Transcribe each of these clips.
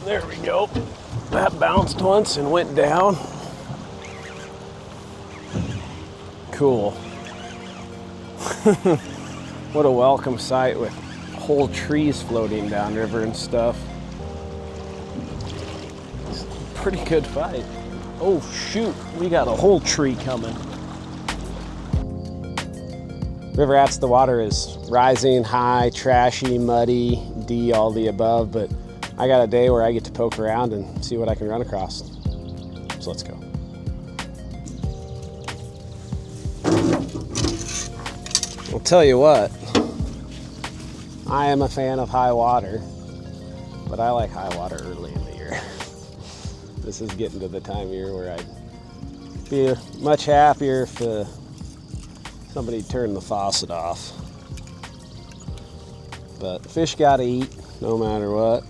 There we go. That bounced once and went down. Cool. What a welcome sight with whole trees floating downriver and stuff. It's a pretty good fight. Oh shoot, we got a whole tree coming. River rats, the water is rising, high, trashy, muddy, D, all the above, but I got a day where I get to poke around and see what I can run across. So let's go. I'll tell you what, I am a fan of high water, but I like high water early in the year. This is getting to the time of year where I'd be much happier if somebody turned the faucet off. But fish gotta eat no matter what.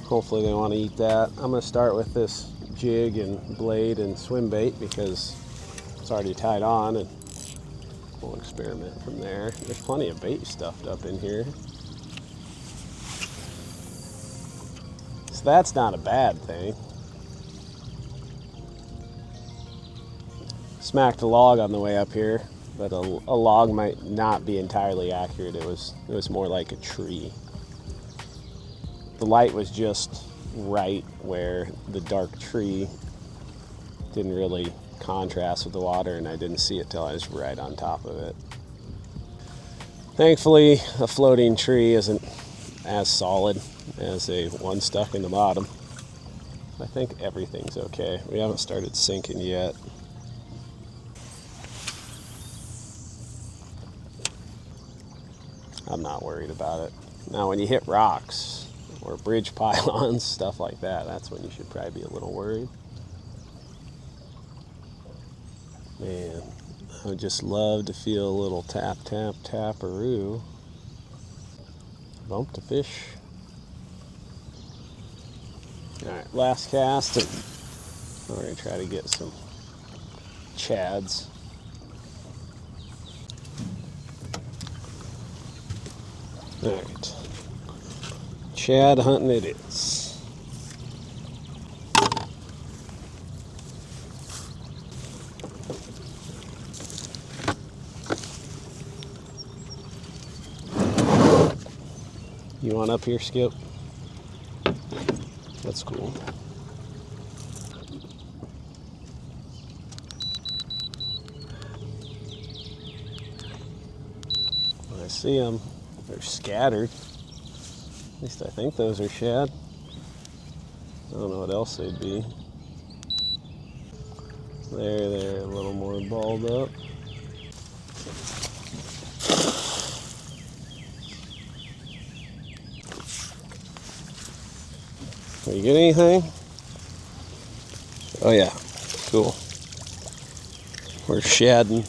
Hopefully they want to eat that. I'm gonna start with this jig and blade and swim bait because it's already tied on, and we'll experiment from there. There's plenty of bait stuffed up in here. So that's not a bad thing. Smacked a log on the way up here, but a log might not be entirely accurate. It was more like a tree. The light was just right where the dark tree didn't really contrast with the water, and I didn't see it till I was right on top of it. Thankfully, a floating tree isn't as solid as a one stuck in the bottom. I think everything's okay. We haven't started sinking yet. I'm not worried about it. Now when you hit rocks or bridge pylons, stuff like that, that's when you should probably be a little worried. Man, I would just love to feel a little tap, tap, taparoo. Bumped a fish. All right, last cast, and we're gonna try to get some chads. All right, Chad hunting it is. You want up here, Skip? That's cool. I see them. They're scattered. At least I think those are shad. I don't know what else they'd be. They're a little more balled up. You get anything? Oh yeah, cool. We're shadding.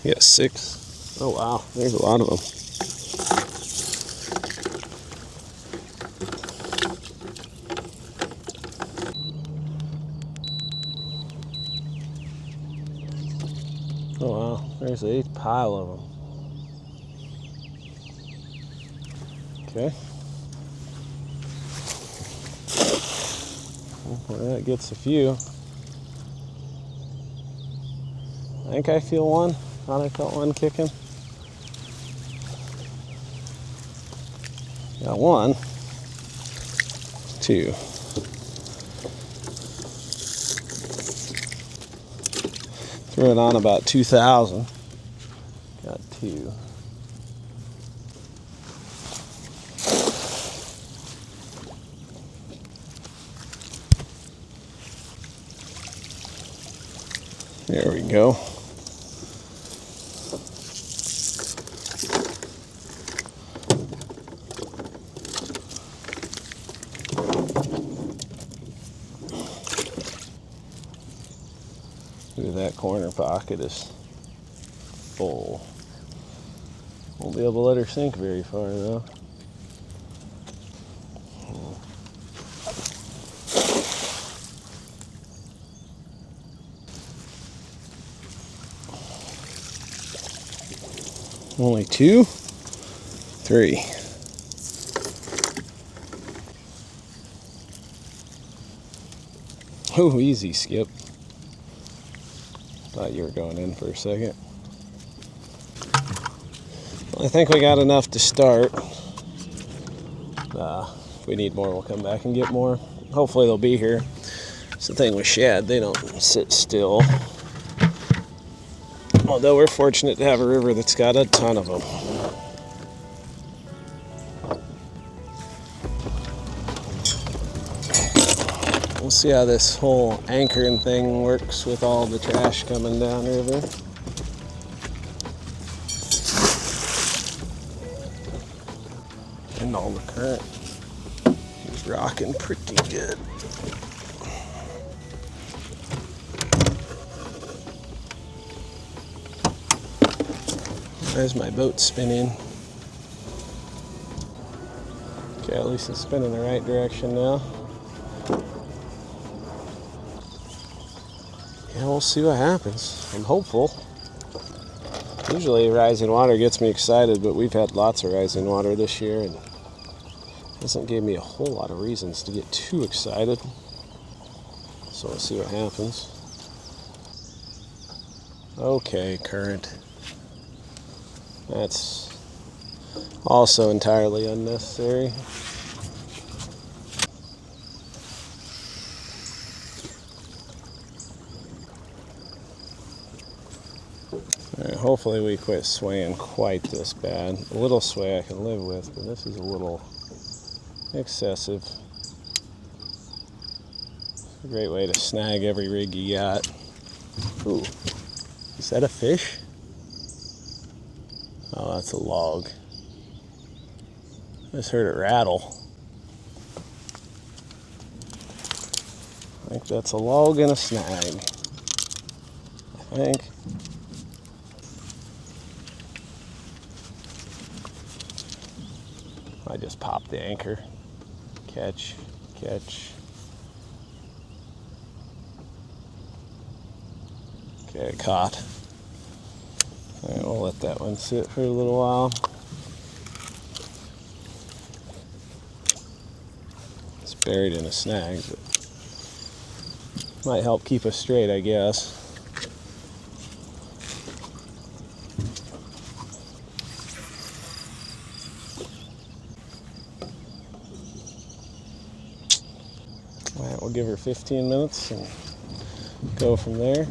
You got 6. Oh wow, there's a lot of them. Oh wow, there's a pile of them. Okay. Well, that gets a few. I think I feel one. Thought I felt one kicking. Got 1, 2. Threw it on about 2,000. Got 2. There we go. Look at that corner pocket is full. Won't be able to let her sink very far though. Only 2, 3. Oh, easy, Skip. Thought you were going in for a second. Well, I think we got enough to start. If we need more, we'll come back and get more. Hopefully they'll be here. It's the thing with shad, they don't sit still. Although we're fortunate to have a river that's got a ton of them. We'll see how this whole anchoring thing works with all the trash coming down river. And all the current is rocking pretty good. There's my boat spinning. Okay, at least it's spinning the right direction now. Yeah, we'll see what happens. I'm hopeful. Usually rising water gets me excited, but we've had lots of rising water this year and it hasn't given me a whole lot of reasons to get too excited. So we'll see what happens. Okay, current. That's also entirely unnecessary. Alright, hopefully we quit swaying quite this bad. A little sway I can live with, but this is a little excessive. A great way to snag every rig you got. Ooh, is that a fish? Oh, that's a log. I just heard it rattle. I think that's a log and a snag. I think. I just popped the anchor. Catch, catch. Okay, caught. All right, we'll let that one sit for a little while. It's buried in a snag, but might help keep us straight, I guess. All right, we'll give her 15 minutes and go from there.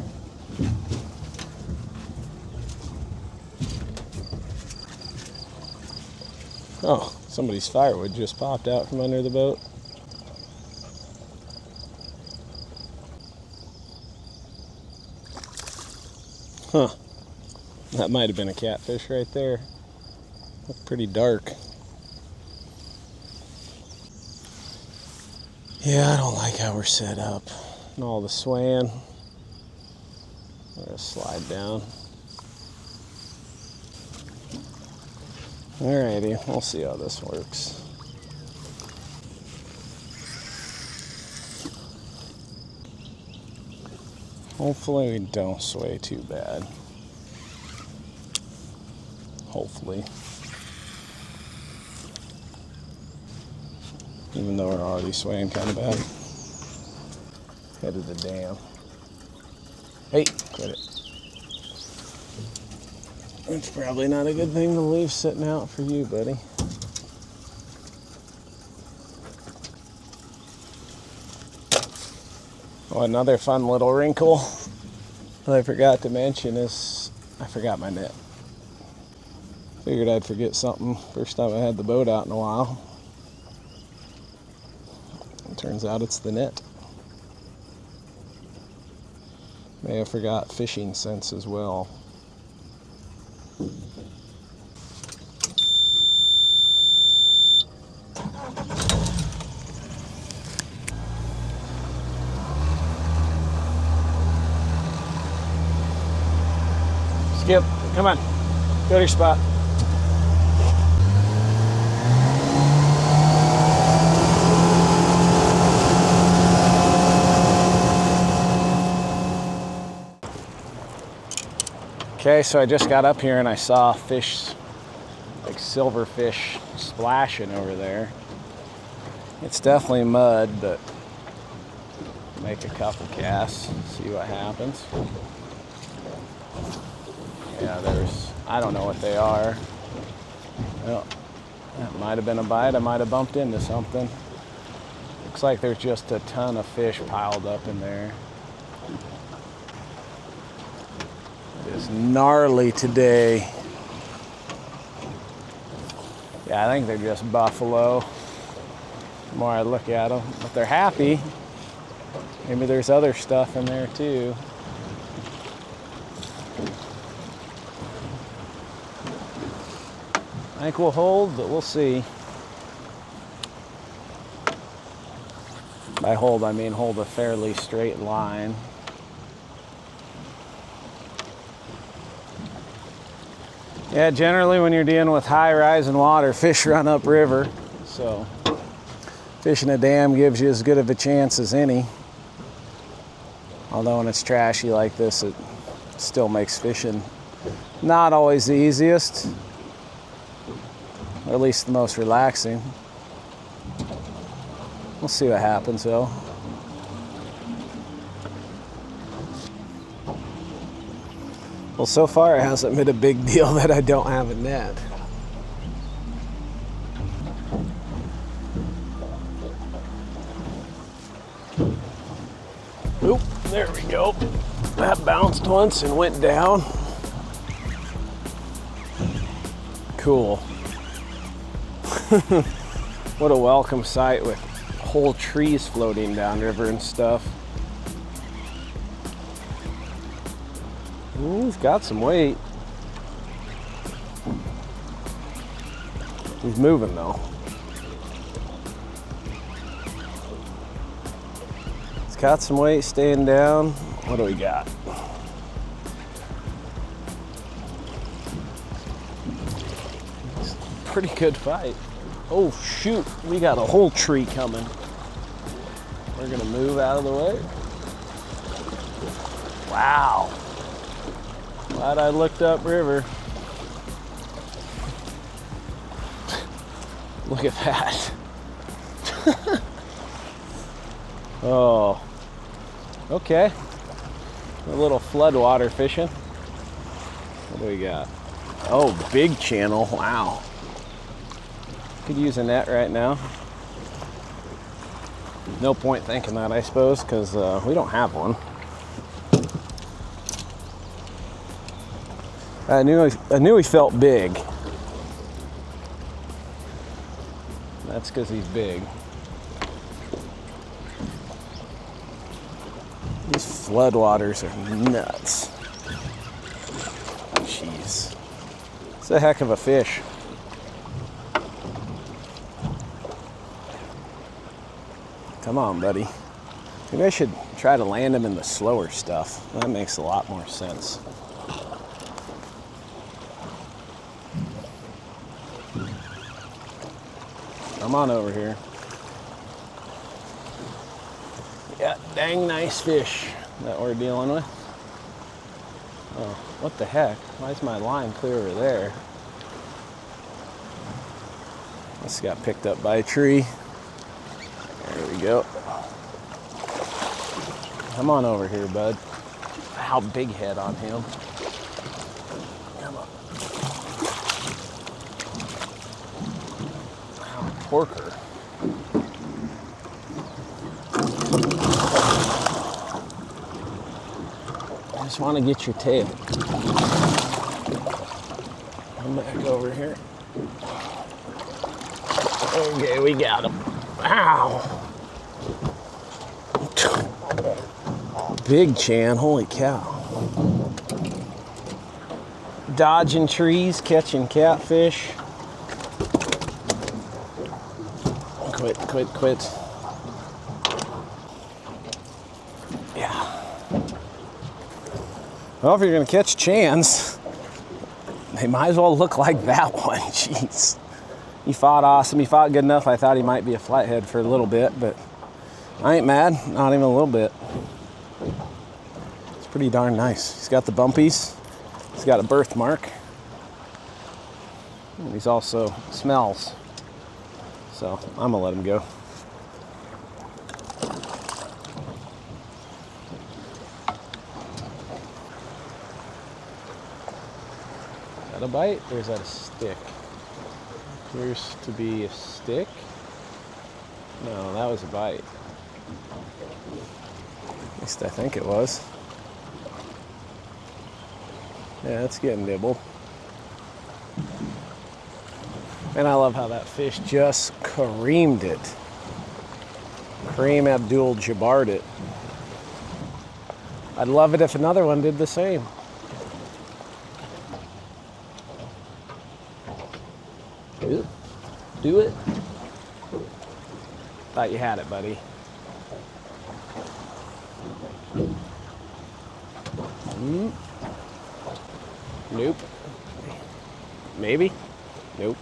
Oh, somebody's firewood just popped out from under the boat. Huh. That might have been a catfish right there. Looked pretty dark. Yeah, I don't like how we're set up. And all the swaying. I'm gonna slide down. Alrighty, we'll see how this works. Hopefully we don't sway too bad. Hopefully. Even though we're already swaying kind of bad. Headed the dam. Hey, quit it. It's probably not a good thing to leave sitting out for you, buddy. Oh, another fun little wrinkle that I forgot to mention is I forgot my net. Figured I'd forget something first time I had the boat out in a while. It turns out it's the net. May have forgot fishing sense as well. Skip, come on, go to your spot. Okay, so I just got up here and I saw fish, like silverfish, splashing over there. It's definitely mud, but make a couple casts, see what happens. Yeah, I don't know what they are. Well, that might have been a bite. I might have bumped into something. Looks like there's just a ton of fish piled up in there. It is gnarly today. Yeah, I think they're just buffalo. The more I look at them, but they're happy. Maybe there's other stuff in there too. I think we'll hold, but we'll see. By hold, I mean hold a fairly straight line. Yeah, generally when you're dealing with high rising water, fish run upriver. So fishing a dam gives you as good of a chance as any. Although when it's trashy like this, it still makes fishing not always the easiest, or at least the most relaxing. We'll see what happens though. Well, so far it hasn't been a big deal that I don't have a net. Oop, there we go. That bounced once and went down. Cool. What a welcome sight with whole trees floating downriver and stuff. Ooh, he's got some weight. He's moving though. He's got some weight staying down. What do we got? Pretty good fight. Oh shoot, we got a whole tree coming. We're gonna move out of the way. Wow. Glad I looked up river. Look at that. Oh, okay. A little floodwater fishing. What do we got? Oh, big channel, wow. Could use a net right now. No point thinking that, I suppose, because we don't have one. I knew he felt big. That's because he's big. These floodwaters are nuts. Jeez. It's a heck of a fish. Come on, buddy. Maybe I should try to land him in the slower stuff. That makes a lot more sense. Come on over here. Yeah, dang nice fish that we're dealing with. Oh, what the heck? Why is my line clear over there? This got picked up by a tree. There we go. Come on over here, bud. Wow, big head on him. Come on. Wow, porker. I just want to get your tail. Come back over here. Okay, we got him. Wow. Big Chan, holy cow. Dodging trees, catching catfish. Quit. Yeah. Well, if you're gonna catch Chans, they might as well look like that one. Jeez. He fought awesome. He fought good enough. I thought he might be a flathead for a little bit, but I ain't mad. Not even a little bit. It's pretty darn nice. He's got the bumpies. He's got a birthmark. And he's also smells. So I'm gonna let him go. that a bite or is that a stick? Appears to be a stick. No, that was a bite. At least I think it was. Yeah, it's getting nibbled. And I love how that fish just creamed it. Kareem Abdul-Jabbar'd it. I'd love it if another one did the same. Do it. Thought you had it, buddy. Nope. Maybe? Nope.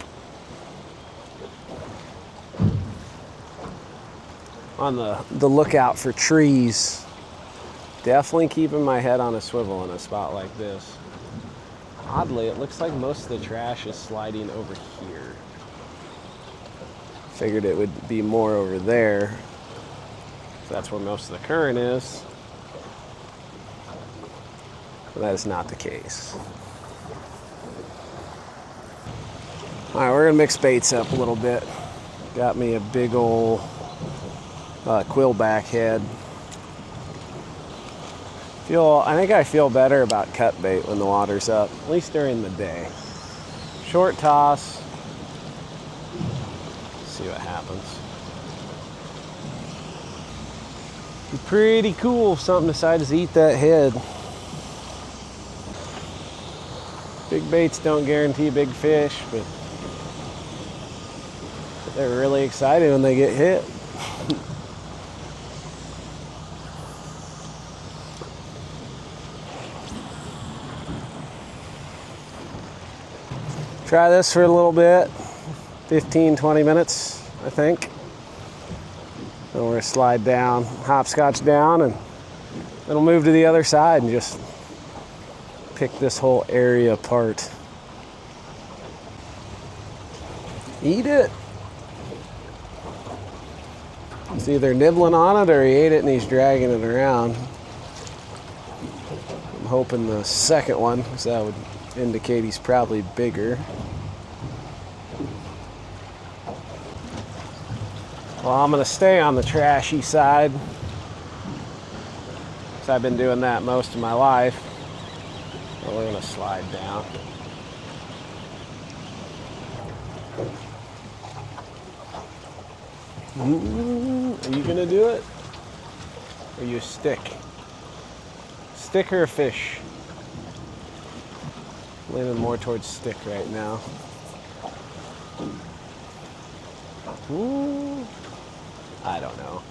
On the lookout for trees. Definitely keeping my head on a swivel in a spot like this. Oddly, it looks like most of the trash is sliding over here. Figured it would be more over there. That's where most of the current is. But that is not the case. All right, we're gonna mix baits up a little bit. Got me a big old quillback head. I think I feel better about cut bait when the water's up, at least during the day. Short toss. See what happens. Be pretty cool if something decides to eat that head. Big baits don't guarantee big fish, but they're really excited when they get hit. Try this for a little bit, 15-20 minutes, I think. Then we're gonna slide down, hopscotch down, and then we'll move to the other side and just pick this whole area apart. Eat it. He's either nibbling on it or he ate it and he's dragging it around. I'm hoping the second one, because that would indicate he's probably bigger. Well, I'm gonna stay on the trashy side, because I've been doing that most of my life. But we're gonna slide down. Are you gonna do it? Or are you a stick? Stick or a fish? Leaning more towards stick right now. Ooh, I don't know.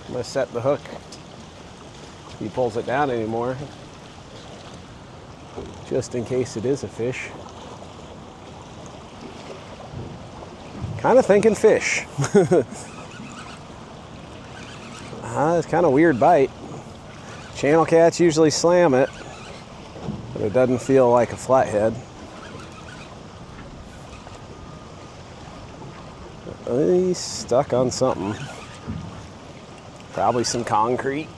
I'm gonna set the hook. If he pulls it down anymore, just in case it is a fish. Kind of thinking fish. It's kind of weird bite. Channel cats usually slam it, but it doesn't feel like a flathead. He's stuck on something. Probably some concrete.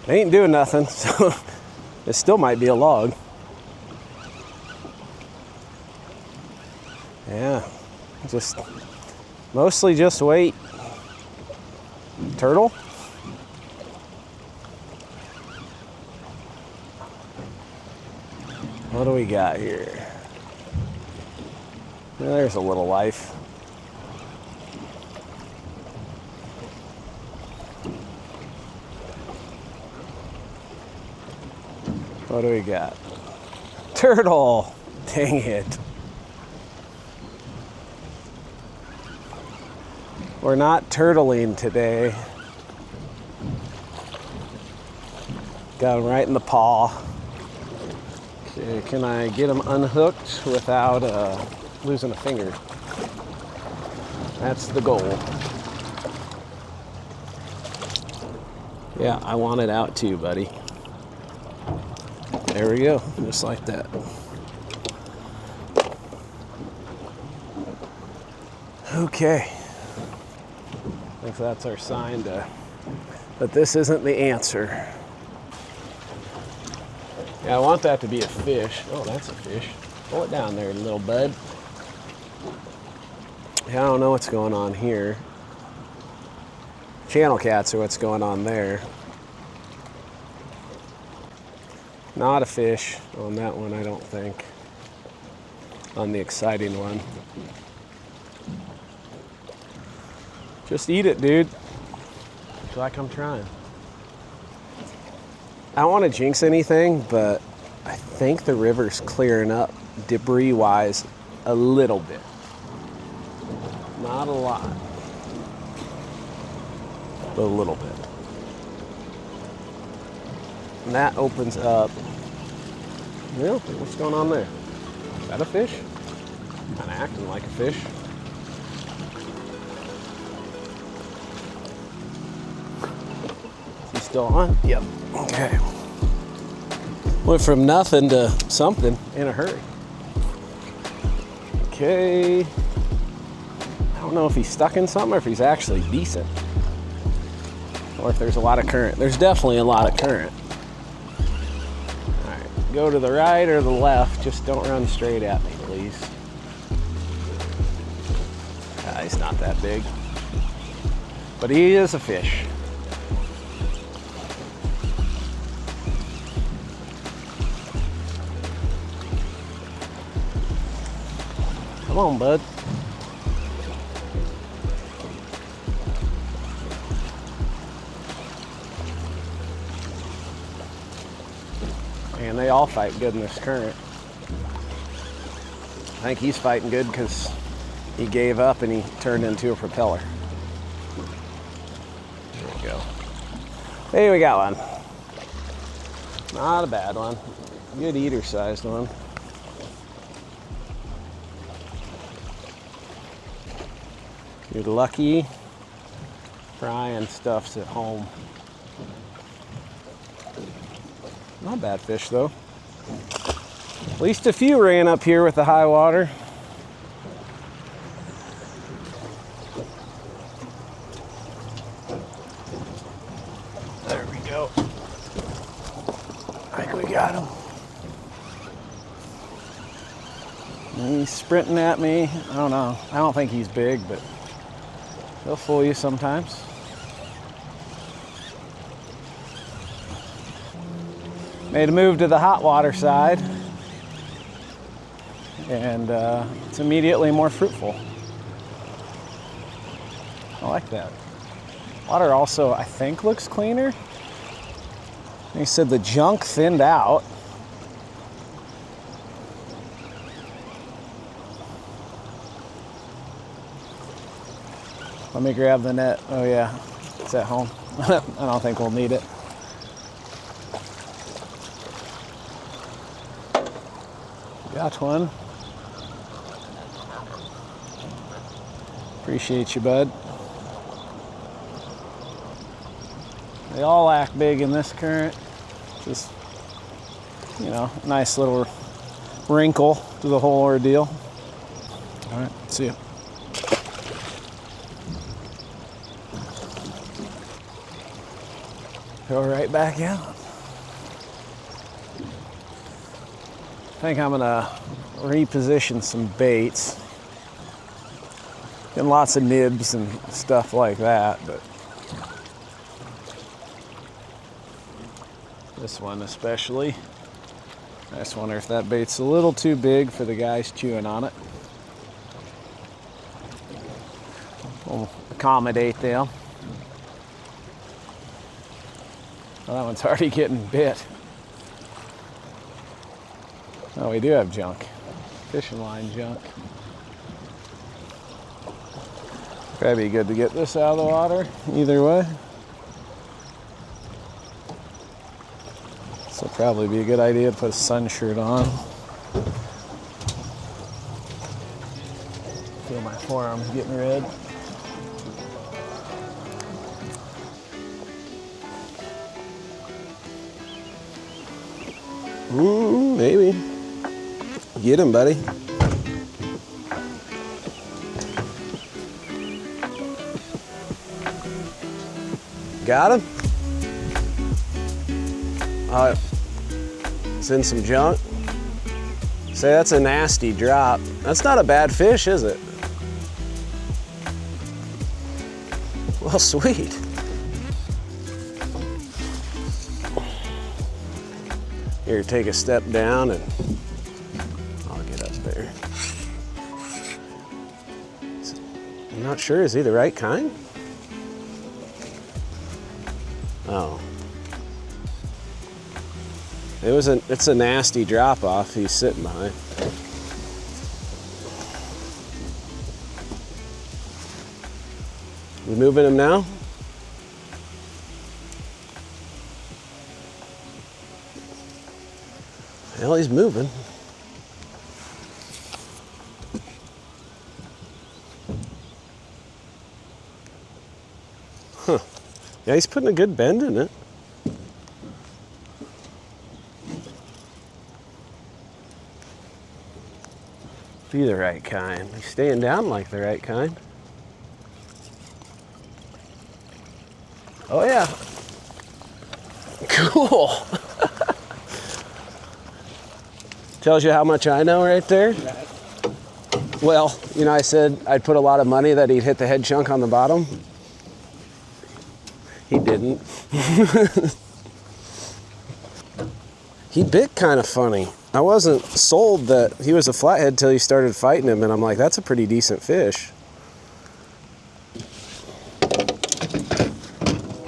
They ain't doing nothing, so it still might be a log. Yeah, mostly just wait. Turtle? What do we got here? Well, there's a little life. What do we got? Turtle! Dang it. We're not turtling today. Got him right in the paw. Okay, can I get him unhooked without losing a finger? That's the goal. Yeah, I want it out too, buddy. There we go, just like that. Okay. I think that's our sign to But this isn't the answer. Yeah, I want that to be a fish. Oh, that's a fish. Pull it down there, little bud. Yeah, I don't know what's going on here. Channel cats are what's going on there. Not a fish on that one, I don't think. On the exciting one. Just eat it, dude. It's like I'm trying. I don't want to jinx anything, but I think the river's clearing up debris-wise a little bit. Not a lot, but a little bit. And that opens up. Well, what's going on there? Is that a fish? Kind of acting like a fish. Is he still on? Yep. Okay. Went from nothing to something in a hurry. Okay. I don't know if he's stuck in something or if he's actually decent. Or if there's a lot of current. There's definitely a lot of current. Alright, go to the right or the left. Just don't run straight at me, please. He's not that big. But he is a fish. Come on, bud. And they all fight good in this current. I think he's fighting good because he gave up and he turned into a propeller. There we go. Hey, we got one. Not a bad one. Good eater-sized one. You're lucky. Frying stuff's at home. Not a bad fish, though. At least a few ran up here with the high water. There we go. I think we got him. And he's sprinting at me. I don't know. I don't think he's big, but they'll fool you sometimes. Made a move to the hot water side, and it's immediately more fruitful. I like that. Water also, I think, looks cleaner. He said the junk thinned out. Let me grab the net. Oh yeah, it's at home. I don't think we'll need it. Got one. Appreciate you, bud. They all act big in this current. Just, you know, nice little wrinkle to the whole ordeal. All right, see ya. Go right back out. I think I'm gonna reposition some baits. Getting lots of nibs and stuff like that, but this one especially. I just wonder if that bait's a little too big for the guys chewing on it. We'll accommodate them. Well, that one's already getting bit. Oh, we do have junk. Fishing line junk. Probably be good to get this out of the water, either way. So probably be a good idea to put a sun shirt on. Feel my forearms getting red. Maybe. Get him, buddy. Got him? It's in some junk. Say that's a nasty drop. That's not a bad fish, is it? Well, sweet. Here, take a step down and I'll get up there. I'm not sure, is he the right kind? Oh. It's a nasty drop off he's sitting behind. We moving him now? Well, he's moving. Huh. Yeah, he's putting a good bend in it. Be the right kind. He's staying down like the right kind. Oh yeah. Cool. Tells you how much I know right there. Well, you know, I said I'd put a lot of money that he'd hit the head chunk on the bottom. He didn't. He bit kind of funny. I wasn't sold that he was a flathead till he started fighting him, and I'm like, that's a pretty decent fish.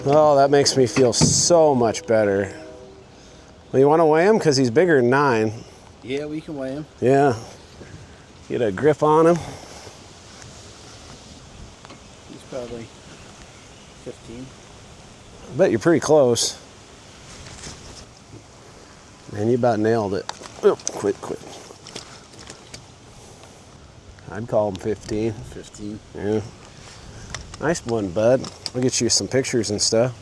Oh, that makes me feel so much better. Well, you want to weigh him? Because he's bigger than 9. Yeah, we can weigh him. Yeah. Get a grip on him. He's probably 15. I bet you're pretty close. Man, you about nailed it. Oh, quit. I'd call him 15. 15. Yeah. Nice one, bud. I'll get you some pictures and stuff.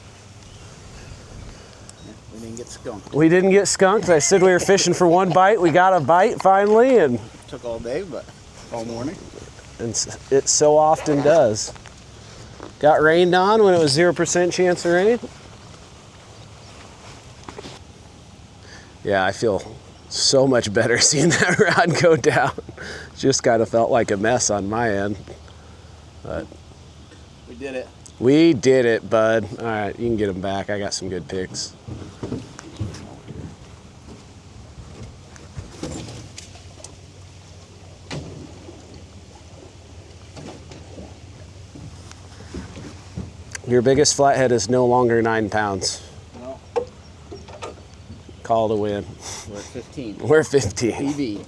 Yeah, we didn't get skunked. We didn't get skunked. I said we were fishing for one bite. We got a bite finally, and It took all day, but all morning. And it so often does. Got rained on when it was 0% chance of rain. Yeah, I feel so much better seeing that rod go down. Just kind of felt like a mess on my end. But we did it. We did it, bud. All right, you can get them back. I got some good pics. Your biggest flathead is no longer 9 pounds. No. Call to win. We're 15. We're 15. PB.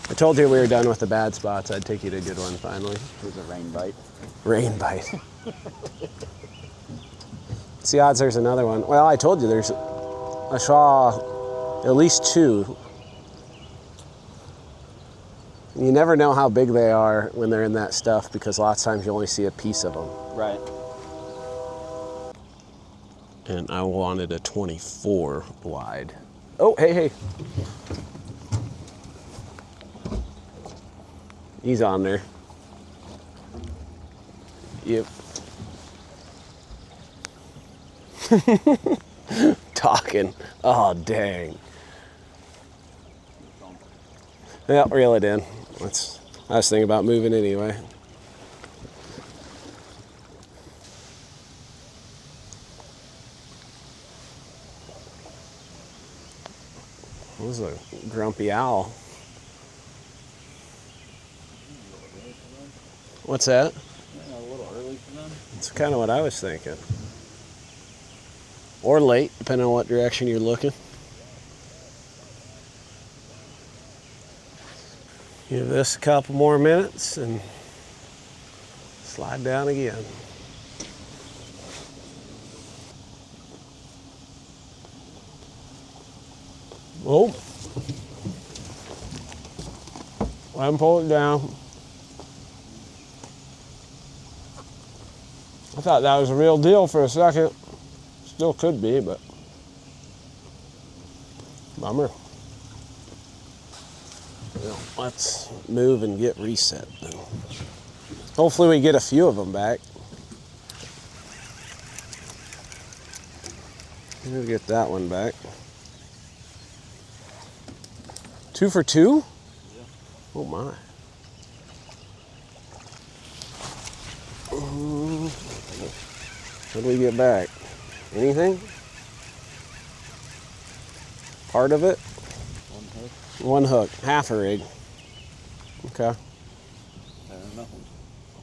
I told you we were done with the bad spots. I'd take you to a good one finally. It was a rain bite. Rain bite. What's the odds there's another one? Well, I told you I saw at least 2. You never know how big they are when they're in that stuff because lots of times you only see a piece of them. Right. And I wanted a 24 wide. Oh, hey. He's on there. Yep. Talking. Oh, dang. Yeah, reel it in. I was thinking about moving anyway. This is a grumpy owl. What's that? A little early for them. That's kind of what I was thinking. Or late, depending on what direction you're looking. Give this a couple more minutes and slide down again. Oh. Let him pull it down. I thought that was a real deal for a second. Still could be, but bummer. Well, let's move and get reset then. Hopefully we get a few of them back. We'll get that one back. 2 for 2? Yeah. Oh my. What do we get back? Anything? Part of it? One hook. One hook, half a rig. Okay. I don't know.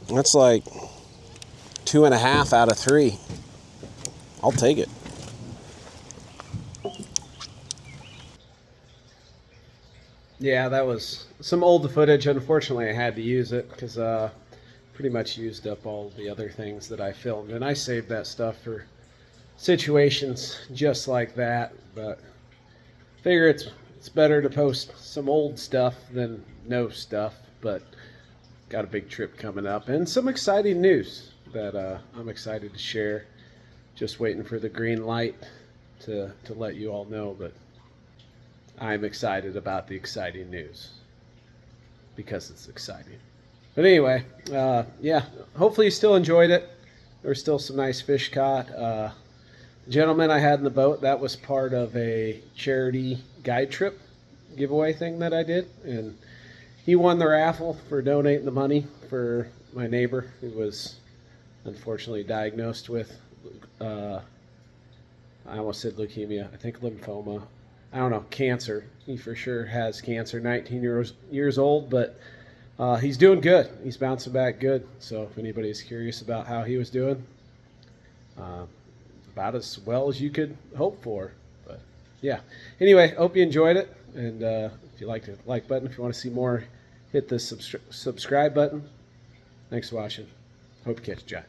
That's like 2.5 out of 3. I'll take it. Yeah, that was some old footage. Unfortunately, I had to use it because pretty much used up all the other things that I filmed. And I saved that stuff for situations just like that. But figure it's better to post some old stuff than no stuff. But got a big trip coming up and some exciting news that I'm excited to share. Just waiting for the green light to let you all know. But I'm excited about the exciting news because it's exciting. But anyway, yeah, hopefully you still enjoyed it. There were still some nice fish caught. The gentleman I had in the boat, that was part of a charity guide trip giveaway thing that I did. And he won the raffle for donating the money for my neighbor who was unfortunately diagnosed with, I almost said leukemia, I think lymphoma. I don't know, cancer. He for sure has cancer, 19 years old, but he's doing good. He's bouncing back good. So if anybody's curious about how he was doing, about as well as you could hope for. But yeah. Anyway, hope you enjoyed it. And if you like the like button, if you want to see more, hit the subscribe button. Thanks for watching. Hope you catch a jack.